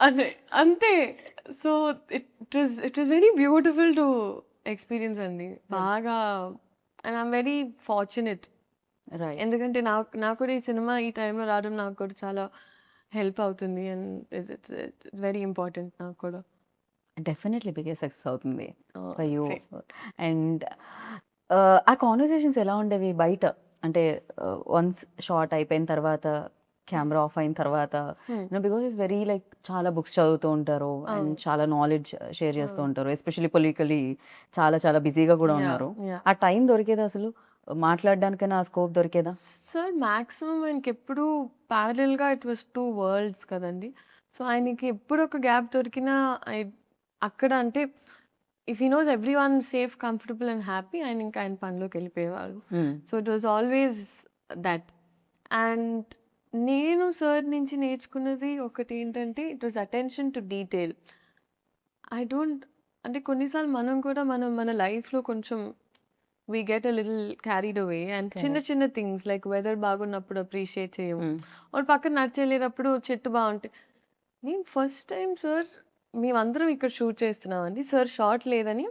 అదే అంతే. So it was very beautiful to experience అండి. బాగా and I'm very fortunate. Right. ఎందుకంటే నాకు కూడా ఈ సినిమా ఈ టైంలో రావడం నాకు కూడా చాలా హెల్ప్ అవుతుంది. అండ్ ఇట్స్ వెరీ ఇంపార్టెంట్ నాకు కూడా. డెఫినెట్లీ బిగ్గెస్ట్ సక్సెస్ అవుతుంది ఫర్ యూ. Great. అండ్ ఆ కాన్వర్సేషన్స్ ఎలా ఉండేవి బయట? అంటే వన్స్ షార్ట్ అయిపోయిన తర్వాత, కెమెరా ఆఫ్ అయిన తర్వాత, Hmm. Because it's very like చాలా బుక్స్ చదువుతూ ఉంటారు అండ్ అవును. చాలా నాలెడ్జ్ షేర్ చేస్తూ అవును. ఉంటారు. ఎస్పెషల్లీ పొలిటికలీ చాలా చాలా బిజీగా కూడా Yeah, ఉన్నారు. yeah. ఆ టైం దొరికేదా అసలు? మాట్లాడడానికైనా ఆ స్కోప్ దొరికేదా? సార్ మాక్సిమం ఆయనకెప్పుడు ప్యారలల్‌గా ఇట్ వాస్ 2 వరల్డ్స్ కదండీ. సో, ఆయనకి ఎప్పుడు ఒక గ్యాప్ దొరికినా అక్కడ అంటే if he knows everyone safe, comfortable and happy ఆయన ఇంకా ఆయన పనిలోకెళ్ళిపోయేవాళ్ళు. So, it was always that. And నేను సార్ నుంచి నేర్చుకున్నది ఒకటేంటంటే it was attention to detail. I don't అంటే కొన్నిసార్లు మనం కూడా మన లైఫ్‌లో కొంచెం we get a little carried away and చిన్న కరెక్ట్. చిన్న థింగ్స్ లైక్ వెదర్ బాగున్నప్పుడు అప్రిషియేట్ చేయము. ఒక పక్కన నడిచెళ్ళేటప్పుడు చెట్టు బాగుంటే నేను ఫస్ట్ టైం సార్ మేమందరం ఇక్కడ షూట్ చేస్తున్నామండి. సార్ షాట్ లేదని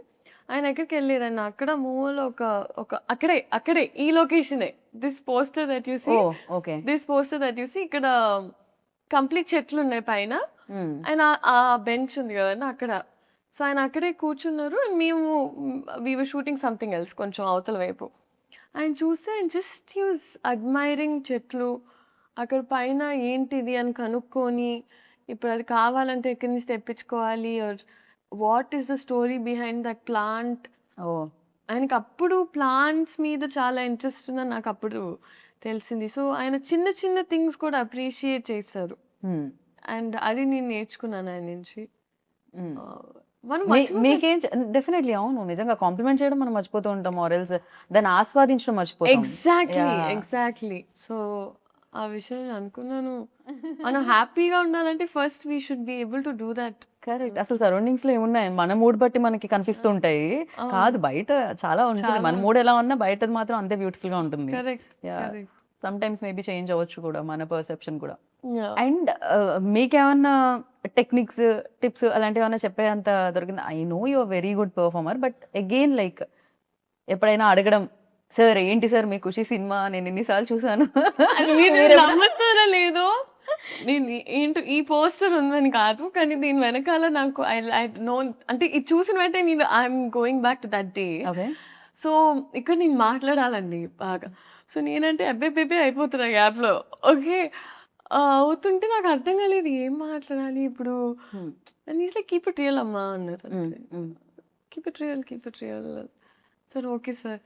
ఆయన ఎక్కడికి వెళ్ళలేదండి. అక్కడ మూవలో ఒక ఒక అక్కడే ఈ లొకేషనే this poster that you see oh okay. This poster that you see ఇక్కడ కంప్లీట్ చెట్లు ఉన్నాయి పైన. ఆయన ఆ బెంచ్ ఉంది కదండీ అక్కడ. సో, ఆయన అక్కడే కూర్చున్నారు. అండ్ మేము వి వర్ షూటింగ్ సంథింగ్ ఎల్స్ కొంచెం అవతల వైపు. ఆయన చూస్తే ఆయన జస్ట్ హి వాస్ అడ్మైరింగ్ చెట్లు. అక్కడ పైన ఏంటిది అని కనుక్కొని, ఇప్పుడు అది కావాలంటే ఎక్కడి నుంచి తెప్పించుకోవాలి or what is the story behind that plant. Oh ఆయనకి అప్పుడు ప్లాంట్స్ మీద చాలా ఇంట్రెస్ట్ ఉందని నాకు అప్పుడు తెలిసింది. సో, ఆయన చిన్న చిన్న థింగ్స్ కూడా అప్రిషియేట్ చేశారు. అండ్ అది నేను నేర్చుకున్నాను ఆయన నుంచి. మనం మర్చిపోతాం. మీకేం డెఫినెట్లీ అవును, నిజంగా కాంప్లిమెంట్ చేయడం మనం మర్చిపోతూ ఉంటాం ఆర్ఎల్స్ దాన్ని ఆస్వాదించడం మర్చిపోతాం. ఎగ్జాక్ట్లీ. Yeah. ఎగ్జాక్ట్లీ. సో, ఆ విషయం నేను అనుకున్నాను. మనం హ్యాపీగా ఉండాలంటే first we should be able to do that. Correct. అసలు సరౌండింగ్స్ లో ఏమున్నాయి మన మూడ్ బట్టి మనకి కనిపిస్తూ ఉంటాయి. కాదు బయట చాలా ఉంటుంది. మన మూడ్ ఎలా ఉన్నా బయటది మాత్రం అంతే బ్యూటిఫుల్ గా ఉంటుంది. Correct. Yeah. Correct. Sometimes maybe change అవ్వచ్చు కూడా మన పర్సెప్షన్ కూడా. యాహ్! అండ్ మీకేమన్నా టెక్నిక్స్, టిప్స్ అలాంటివి ఏమన్నా చెప్పేంత దొరికింది? I know you are very good performer, but again like ఎప్పుడైనా అడగడం, సార్ ఏంటి సార్ మీ ఖుషి సినిమా నేను ఎన్నిసార్లు చూసాను. మీరు నమ్ముతారో లేదో నేను ఏంటో ఈ పోస్టర్ ఉందని కాదు. కానీ దీని వెనకాల నాకు ఐ నో అంటే ఇది చూసిన వెంటనే నేను I'm going back to that day. Okay. So, ఇక్కడ నేను మాట్లాడాలండి బాగా. సో, నేనంటే అబ్బెబ్బెబ్బే అయిపోతున్నా గ్యాప్‌లో. ఓకే. అవుతుంటే నాకు అర్థం కాలేదు ఏం మాట్లాడాలి ఇప్పుడు. And he is like keep it real అమ్మా అన్నారు అంతే. Keep it real, keep it real. Sir okay sir.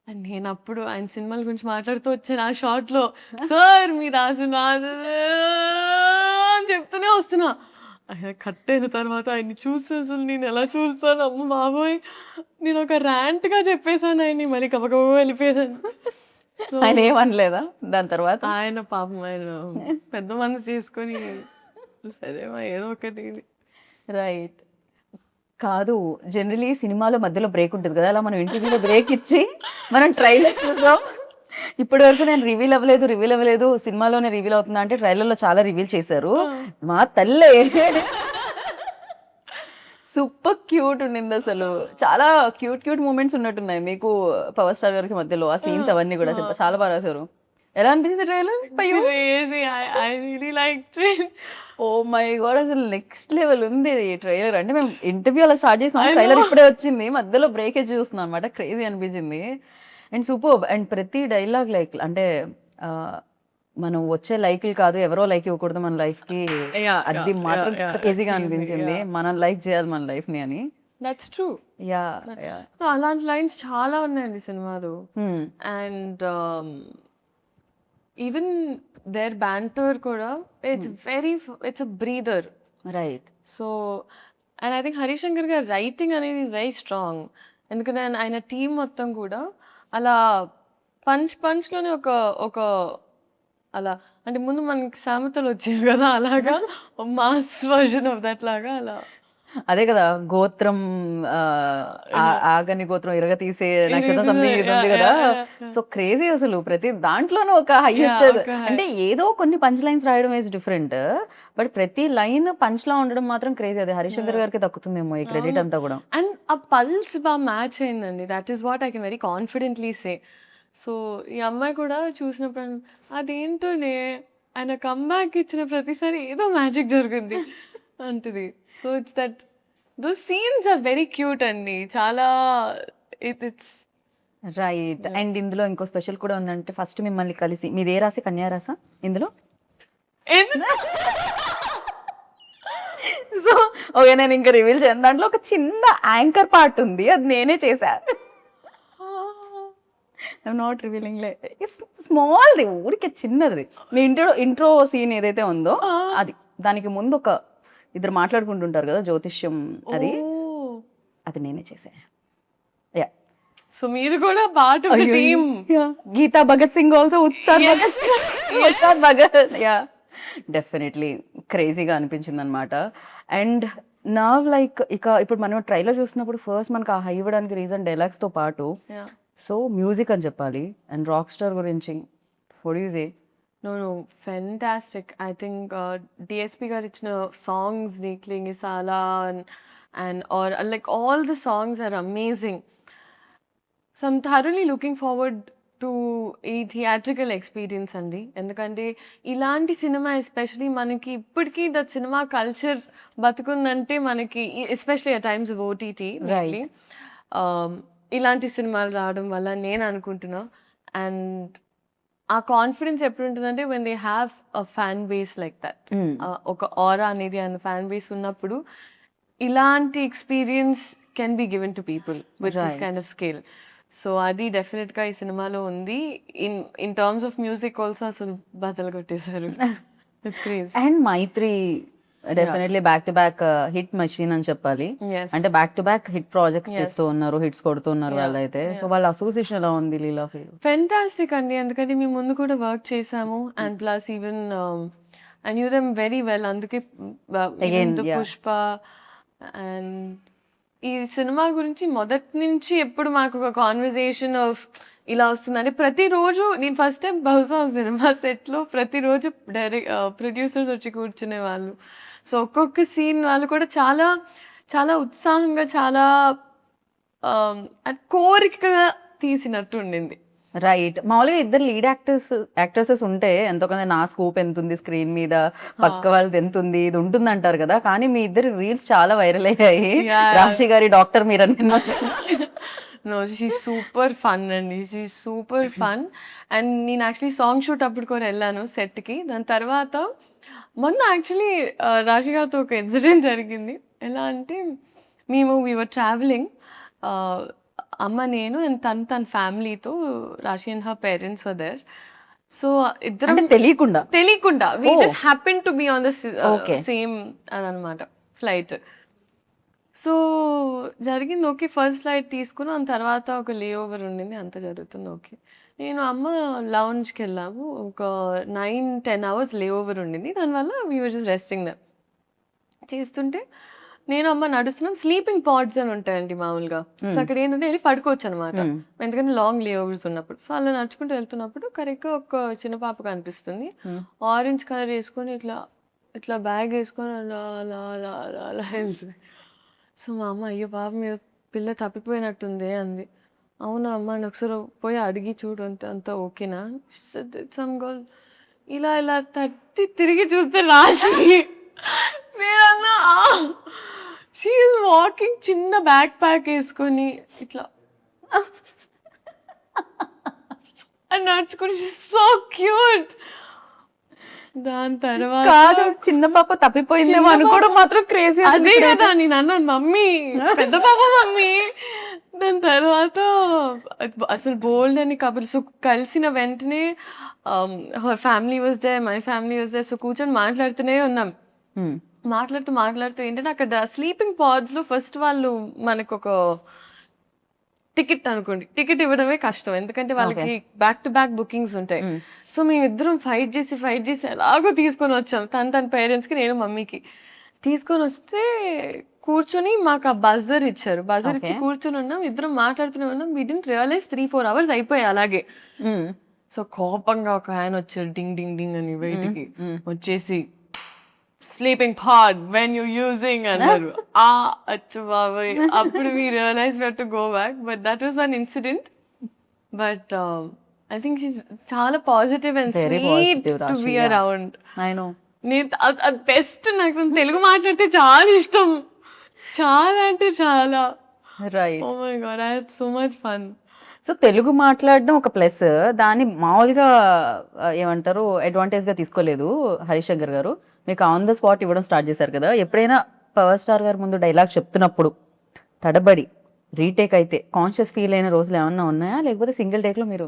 And నేనప్పుడు ఆయన సినిమాల గురించి మాట్లాడుతూ వచ్చాను ఆ షాట్‌లో. సార్ మీరు ఆ సినిమా అని చెప్తూనే వస్తున్నా. ఆయన కట్ అయిన తర్వాత ఆయన్ని చూస్తే అసలు నేను ఎలా చూస్తాను అమ్మ బాబోయ్! నేను ఒక ర్యాంట్‌గా చెప్పేసాను ఆయన్ని మళ్ళీ గబగబా వెళ్ళిపోయేదాన్ని. సో, ఆయన ఏమనలేదా దాని తర్వాత? ఆయన పాపం ఆయన పెద్ద మనసు చేసుకొని సరేమా ఏదో ఒకటి. రైట్. కాదు, జనరలీ సినిమాలో మధ్యలో బ్రేక్ ఉంటుంది కదా, అలా మనం ఇంటర్వ్యూలో బ్రేక్ ఇచ్చి మనం ట్రైలర్ చూద్దాం. ఇప్పటి వరకు నేను రివీల్ అవ్వలేదు సినిమాలోనే రివీల్ అవుతుందా అంటే ట్రైలర్ లో చాలా రివీల్ చేశారు. మా తల్లే సూపర్ క్యూట్ ఉండింది అసలు. చాలా క్యూట్ మూమెంట్స్ ఉన్నట్టున్నాయి మీకు పవర్ స్టార్ గారికి మధ్యలో ఆ సీన్స్ అవన్నీ కూడా చాలా బాగా రాశారు. ఎలా అనిపించింది trailer? Crazy. I really liked it. Oh my god, అసలు నెక్స్ట్ లెవెల్ ఉంది ట్రైలర్. అంటే మేము ఇంటర్వ్యూ అలా స్టార్ట్ చేసాం, ట్రైలర్ ఇప్పుడే వచ్చింది, మధ్యలో బ్రేక్ చూస్తున్నాం అనమాట. క్రేజీ అనిపించింది అండ్ సూపర్. అండ్ ప్రతి డైలాగ్ లైక్ అంటే మనం వచ్చే లైక్లు కాదు, ఎవరో లైక్ ఇవ్వకూడదు మన లైఫ్ కి, అది మాత్రం క్రేజీగా అనిపించింది. మనం లైక్ చేయాలి మన లైఫ్ ని అని. That's true. యా. అలాంటి లైన్స్ చాలా ఉన్నాయండి సినిమాలో. అండ్ ఈవెన్ దేర్ బ్యాంటర్ కూడా it's a breather. Right. So and I think Harishankar గారి రైటింగ్ అనేది ఇస్ వెరీ స్ట్రాంగ్. ఎందుకంటే ఆయన టీం మొత్తం కూడా అలా పంచ్లోనే ఒక ఒక అలా అంటే ముందు మనకి సామెతలు వచ్చేవి కదా, అలాగా మాస్ వర్జన్ ఆఫ్ దట్ లాగా అలా అదే కదా గోత్రం, ఆగని గోత్రం ఇరగ తీసే నక్షత్రం సంథింగ్ ఇది ఉంది కదా. సో క్రేజీ అసలు ప్రతి దాంట్లోనూ ఒక హై వచ్చేది. అంటే ఏదో కొన్ని పంచ్ లైన్స్ రాయడం ఇస్ డిఫరెంట్, బట్ ప్రతి లైన్ పంచ్ లా ఉండడం మాత్రం క్రేజీ. అది హరిశంకర్ గారికి దక్కుతుందేమో ఈ క్రెడిట్ అంతా కూడా. అండ్ ఆ పల్స్ బాగా మ్యాచ్ అయిందండి. That is what I can very confidently say. So ఈ అమ్మాయి కూడా చూసినప్పుడు అదేంటోనే ఆయన కమ్బ్యాక్ ఇచ్చిన ప్రతిసారి ఏదో మ్యాజిక్ జరిగింది అంటది. So it's that those scenes are very cute అండి. చాలా ఇట్స్ రైట్. అండ్ ఇందులో ఇంకో స్పెషల్ కూడా ఉందంటే ఫస్ట్ మిమ్మల్ని కలిసి, మీదే రాసి కన్యా రాసా ఇందులో? సో ఓకే, నేను ఇంకా రివీల్ చేయను. దాంట్లో ఒక చిన్న యాంకర్ పార్ట్ ఉంది, అది నేనే చేశా. ఐఎమ్ నాట్ రివీలింగ్, స్మాల్ది, ఊరికే చిన్నది. మీ ఇంట్రో సీన్ ఏదైతే ఉందో అది, దానికి ముందు ఒక ఇద్దరు మాట్లాడుకుంటుంటారు కదా జ్యోతిష్యం, అది అది నేనే చేశా. యా. సో మీరు కూడా part of the team. Geetha Bhagat Singh also, Ustaad Bhagat. Yeah, definitely క్రేజీగా అనిపించింది అనమాట. అండ్ నా లైక్ ఇప్పుడు మనం ట్రైలర్ చూసినప్పుడు ఫస్ట్ మనకు ఆ హై ఇవ్వడానికి రీజన్ డైలాగ్స్ తో పాటు సో మ్యూజిక్ అని చెప్పాలి. అండ్ రాక్ స్టార్ గురించి what do you say? No, fantastic. I think DSP గారు ఇచ్చిన songs, Niklingi Sala and or like all the songs are amazing. So I'm thoroughly looking forward to ఈ theatrical experience అండి. ఎందుకంటే ఇలాంటి cinema especially మనకి ఇప్పటికీ that cinema culture బతుకుందంటే మనకి, especially at times of OTT ఇలాంటి సినిమాలు రావడం వల్ల నేను అనుకుంటున్నా. అండ్ ఆ కాన్ఫిడెన్స్ ఎప్పుడు ఉంటుందంటే when they have a fan base like that, ఒక ఆరా అనేది అండ్ ఫ్యాన్ బేస్ ఉన్నప్పుడు ఇలాంటి experience can be given to people with this kind of scale. So అది డెఫినెట్గా ఈ సినిమాలో ఉంది. In terms of music also అసలు బద్దలు కొట్టేశారు. It's crazy. And Mythri definitely back to back hit machine అని చెప్పాలి. అంటే back to back hit projects చేస్తూ ఉన్నారు, హిట్స్ కొడుతున్నారు వాళ్ళైతే. సో వాళ్ళ అసోసియేషన్ ఎలా ఉంది లీలా ఫీల్? ఫెంటాస్టిక్ అండి. ఎందుకంటే మేము ముందు కూడా వర్క్ చేసాము and plus even I knew them very well. అందుకే పుష్ప అండ్ ఈ సినిమా గురించి మొదటి నుంచి ఎప్పుడు మాకు ఒక కాన్వర్జేషన్ ఆఫ్ ఇలా వస్తుందంటే ప్రతిరోజు నేను ఫస్ట్ టైం బహుశా సినిమా సెట్లో ప్రతిరోజు ప్రొడ్యూసర్స్ వచ్చి కూర్చునే వాళ్ళు. సో ఒక్కొక్క సీన్ వాళ్ళు కూడా చాలా చాలా ఉత్సాహంగా, చాలా కోరికగా తీసినట్టు ఉండింది. రైట్. మామూలుగా ఇద్దరు లీడ్ యాక్ట్రెసెస్ ఉంటే ఎంతో కొంత నా స్కోప్ ఎంత ఉంది స్క్రీన్ మీద, పక్క వాళ్ళది ఎంత ఉంది, ఇది ఉంటుంది అంటారు కదా. కానీ మీ ఇద్దరు రీల్స్ చాలా వైరల్ అయ్యాయి. రాశి గారి డాక్టర్ మీరు నో, షీ సూపర్ ఫన్ అండి, షీ సూపర్ ఫన్. అండ్ నేను యాక్చువల్లీ సాంగ్ షూట్ అప్పుడు కూడా వెళ్ళాను సెట్కి. దాని తర్వాత మొన్న యాక్చువల్లీ రాశి గారితో ఒక ఇన్సిడెంట్ జరిగింది. ఎలా అంటే వీ వర్ ట్రావెలింగ్, అమ్మ నేను అండ్ తన ఫ్యామిలీతో, Raashi and her parents were there. So ఇద్దరం తెలియకుండా we just happen to be on the same అదనమాట ఫ్లైట్. సో జరిగింది ఓకే, ఫస్ట్ ఫ్లైట్ తీసుకున్నాం. తర్వాత ఒక లే ఓవర్ ఉండింది, అంత జరుగుతుంది ఓకే. నేను అమ్మ లౌంజ్కి వెళ్ళాము, ఒక 9-10 hours లే ఓవర్ ఉండింది. దానివల్ల we were just resting them. చేస్తుంటే నేను అమ్మ నడుస్తున్నాం. స్లీపింగ్ పాడ్స్ అని ఉంటాయండి మామూలుగా. సో అక్కడ ఏంటంటే వెళ్ళి పడుకోవచ్చు అనమాట, ఎందుకంటే లాంగ్ లే ఓవర్స్ ఉన్నప్పుడు. సో అలా నడుచుకుంటూ వెళ్తున్నప్పుడు కరెక్ట్గా ఒక చిన్న పాప కనిపిస్తుంది, ఆరెంజ్ కలర్ వేసుకొని ఇట్లా బ్యాగ్ వేసుకొని అలా అలా అలా అలా అలా వెళ్తుంది. సో మా అమ్మ అయ్యో పాప మీద పిల్ల తప్పిపోయినట్టుంది అంది. అవునా అమ్మ అని ఒకసారి పోయి అడిగి చూడు అంత ఓకేనా. సమ్ గర్ల్ ఇలా ఇలా తట్టి తిరిగి చూస్తే రాశి. నేనన్నా షీ ఈజ్ వాకింగ్, చిన్న బ్యాక్ ప్యాక్ వేసుకొని ఇట్లా అని నడుచుకొని, సో క్యూట్. దాని తర్వాత చిన్న పాప తప్పిపోయిందేమో అనుకోవడం మాత్రం క్రేజీ. అదే కదా నేను అన్నాను, మమ్మీ పెద్ద పాప మమ్మీ. దాని తర్వాత అసలు బోల్డ్ అని కబుర్లు. సో కలిసిన వెంటనే her family was there, my family was there. So కూర్చొని మాట్లాడుతూనే ఉన్నాం. మాట్లాడుతూ ఏంటంటే అక్కడ స్లీపింగ్ పాడ్స్లో ఫస్ట్ వాళ్ళు మనకు ఒక టికెట్ అనుకోండి, టికెట్ ఇవ్వడమే కష్టం, ఎందుకంటే వాళ్ళకి బ్యాక్ టు బ్యాక్ బుకింగ్స్ ఉంటాయి. సో మేమిద్దరం ఫైట్ చేసి ఎలాగో తీసుకొని వచ్చాం. తన పేరెంట్స్కి, నేను మమ్మీకి తీసుకొని వస్తే కూర్చొని మాకు ఆ బజర్ ఇచ్చారు. బజర్ ఇచ్చి Okay. కూర్చొని ఉన్నాం. ఇద్దరం మాట్లాడుతూనే ఉన్నాం. వి డిడ్ంట్ రియలైజ్ 3-4 అవర్స్ అయిపోయాయి అలాగే. సో కోపంగా ఒక ఆయన వచ్చారు డింగ్ డింగ్ డింగ్ అని బయటికి వచ్చేసి sleeping pod when you using అన్నారు. అచ్చు బాబాయ్ అప్పుడు we realize we have to go back. But that was one incident. But I think she's చాలా positive and Very sweet positive, to be Rashi, yeah. Around. I know. నేను best. నాకు తెలుగు మాట్లాడితే చాలా ఇష్టం. చాలా అంటే చాలా. Right. Oh my god I had so much fun. So Telugu మాట్లాడడం ఒక ప్లస్, దాన్ని మామూలుగా ఏమంటారు అడ్వాంటేజ్గా తీసుకోలేదు హరిశంకర్ గారు. మీకు ఆన్ ద స్పాట్ ఇవ్వడం స్టార్ట్ చేశారు కదా. ఎప్పుడైనా పవర్ స్టార్ గారు ముందు డైలాగ్ చెప్తున్నప్పుడు తడబడి రీటేక్ అయితే కాన్షియస్ ఫీల్ అయిన రోజులు ఏమన్నా ఉన్నాయా, లేకపోతే సింగిల్ టేక్లో మీరు